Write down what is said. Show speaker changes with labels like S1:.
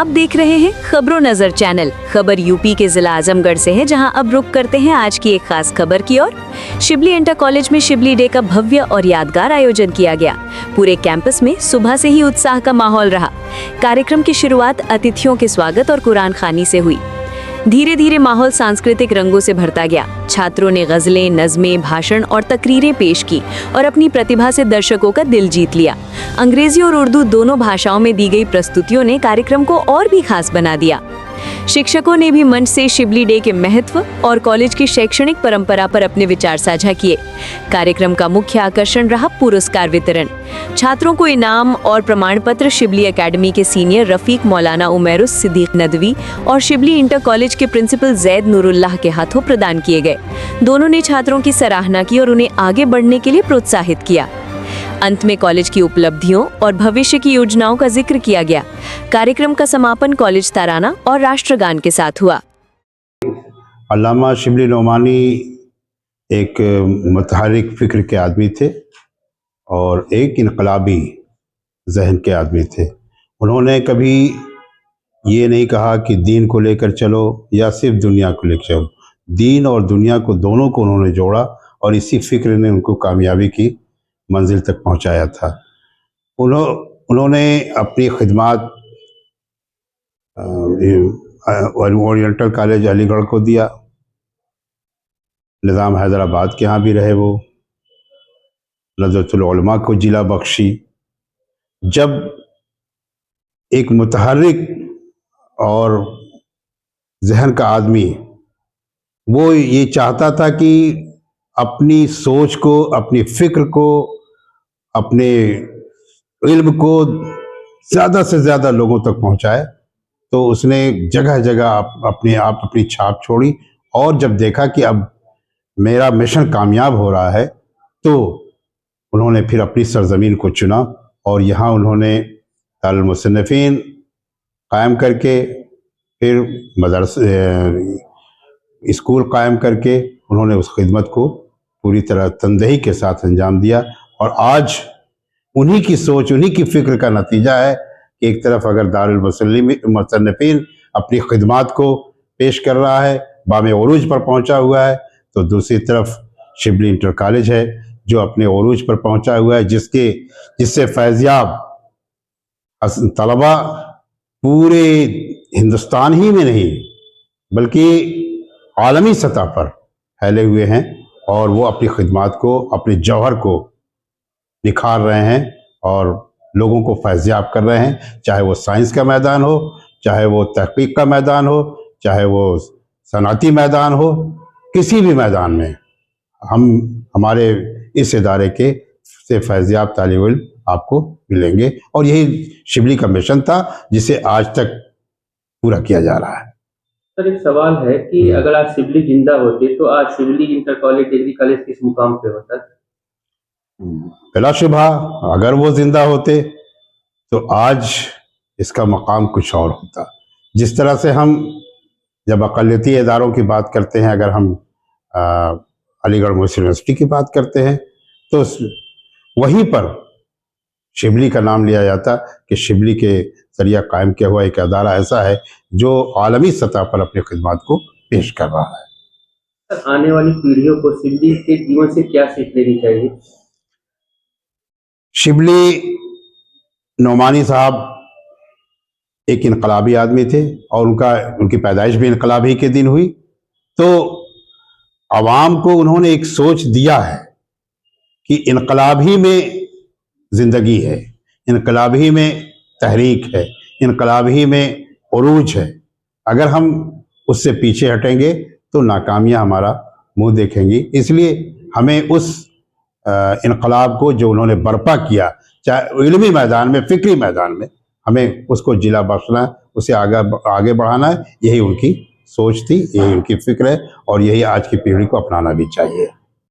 S1: आप देख रहे हैं खबरों नजर चैनल। खबर यूपी के जिला आजमगढ़ से है, जहां अब रुक करते हैं आज की एक खास खबर की ओर। शिबली इंटर कॉलेज में शिबली डे का भव्य और यादगार आयोजन किया गया। पूरे कैंपस में सुबह से ही उत्साह का माहौल रहा। कार्यक्रम की शुरुआत अतिथियों के स्वागत और कुरान खानी से हुई। धीरे धीरे माहौल सांस्कृतिक रंगों से भरता गया। छात्रों ने गजलें, नज़में, भाषण और तकरीरें पेश की और अपनी प्रतिभा से दर्शकों का दिल जीत लिया। अंग्रेजी और उर्दू दोनों भाषाओं में दी गई प्रस्तुतियों ने कार्यक्रम को और भी खास बना दिया। शिक्षकों ने भी मंच से शिबली डे के महत्व और कॉलेज की शैक्षणिक परंपरा पर अपने विचार साझा किए। कार्यक्रम का मुख्य आकर्षण रहा पुरस्कार वितरण। छात्रों को इनाम और प्रमाण पत्र शिबली एकेडमी के सीनियर रफीक मौलाना उमैरुस सिद्दीक नदवी और शिबली इंटर कॉलेज के प्रिंसिपल जैद नूरुल्लाह के हाथों प्रदान किए गए। दोनों ने छात्रों की सराहना की और उन्हें आगे बढ़ने के लिए प्रोत्साहित किया। अंत में कॉलेज की उपलब्धियों और भविष्य की योजनाओं का जिक्र किया गया। कार्यक्रम का समापन कॉलेज तराना और राष्ट्रगान के साथ हुआ।
S2: अल्लामा शिबली नोमानी एक मुतहर्रिक फिक्र के आदमी थे और एक इनकलाबी जहन के आदमी थे। उन्होंने कभी ये नहीं कहा कि दीन को लेकर चलो या सिर्फ दुनिया को लेकर चलो। दीन और दुनिया को दोनों को उन्होंने जोड़ा और इसी फिक्र ने उनको कामयाबी की मंजिल तक पहुंचाया था। उन्होंने अपनी खिदमत ओरिएंटल कॉलेज अलीगढ़ को दिया। निज़ाम हैदराबाद के यहाँ भी रहे। वो नज़रतुल उलमा को जिला बख्शी। जब एक मुतहर्रिक और जहन का आदमी वो ये चाहता था कि अपनी सोच को, अपनी फिक्र को, अपने इल्म को ज़्यादा से ज़्यादा लोगों तक पहुंचाए, तो उसने जगह जगह अपनी छाप छोड़ी। और जब देखा कि अब मेरा मिशन कामयाब हो रहा है, तो उन्होंने फिर अपनी सरजमीन को चुना और यहाँ उन्होंने दारुल मुसन्निफीन कायम करके, फिर मदरसे स्कूल कायम करके उन्होंने उस खिदमत को पूरी तरह तनदेही के साथ अंजाम दिया। और आज उन्हीं की सोच, उन्हीं की फिक्र का नतीजा है कि एक तरफ अगर दारुल मुसन्निफीन अपनी खिदमत को पेश कर रहा है, बामे उरूज पर पहुंचा हुआ है, तो दूसरी तरफ शिबली इंटर कॉलेज है जो अपने उरूज पर पहुंचा हुआ है, जिससे फैज़याब तलबा पूरे हिंदुस्तान ही में नहीं बल्कि आलमी सतह पर फैले हुए हैं और वो अपनी खिदमत को, अपने जौहर को निखार रहे हैं और लोगों को फैज़याब कर रहे हैं। चाहे वो साइंस का मैदान हो, चाहे वो तहकीक का मैदान हो, चाहे वो सनाती मैदान हो, किसी भी मैदान में हमारे इस इदारे के से फैज़याब तालिब इल्म आपको मिलेंगे। और यही शिबली का मिशन था जिसे आज तक पूरा किया जा रहा है।
S3: सर, एक सवाल है कि अगर आज शिबली जिंदा होते तो आज Shibli inter college degree college किस मुकाम पे होता?
S2: बिलाशुबा अगर वो जिंदा होते तो आज इसका मकाम कुछ और होता। जिस तरह से हम जब अक़लियती इदारों की बात करते हैं, अगर हम अलीगढ़ मुस्लिम यूनिवर्सिटी की बात करते हैं, तो वहीं पर शिबली का नाम लिया जाता कि शिबली के जरिया कायम किया हुआ एक अदारा ऐसा है जो आलमी सतह पर अपनी खिदमत को पेश कर रहा है।
S3: आने वाली पीढ़ियों को शिबली के जीवन से क्या सीख लेनी चाहिए?
S2: शिबली नोमानी साहब एक इनकलाबी आदमी थे और उनकी पैदाइश भी इनकलाबी के दिन हुई। तो आवाम को उन्होंने एक सोच दिया है कि इनकलाब ही में ज़िंदगी है, इनकलाब ही में तहरीक है, इनकलाब ही में उरूज है। अगर हम उससे पीछे हटेंगे तो नाकामियाँ हमारा मुंह देखेंगी। इसलिए हमें उस इनकलाब को जो उन्होंने बर्पा किया, चाहे इल्मी मैदान में, फिक्री मैदान में, हमें उसको जिला बख्शना है, उसे आगे बढ़ाना है। यही उनकी सोच थी, यही उनकी फिक्र है और यही आज की पीढ़ी को अपनाना भी चाहिए।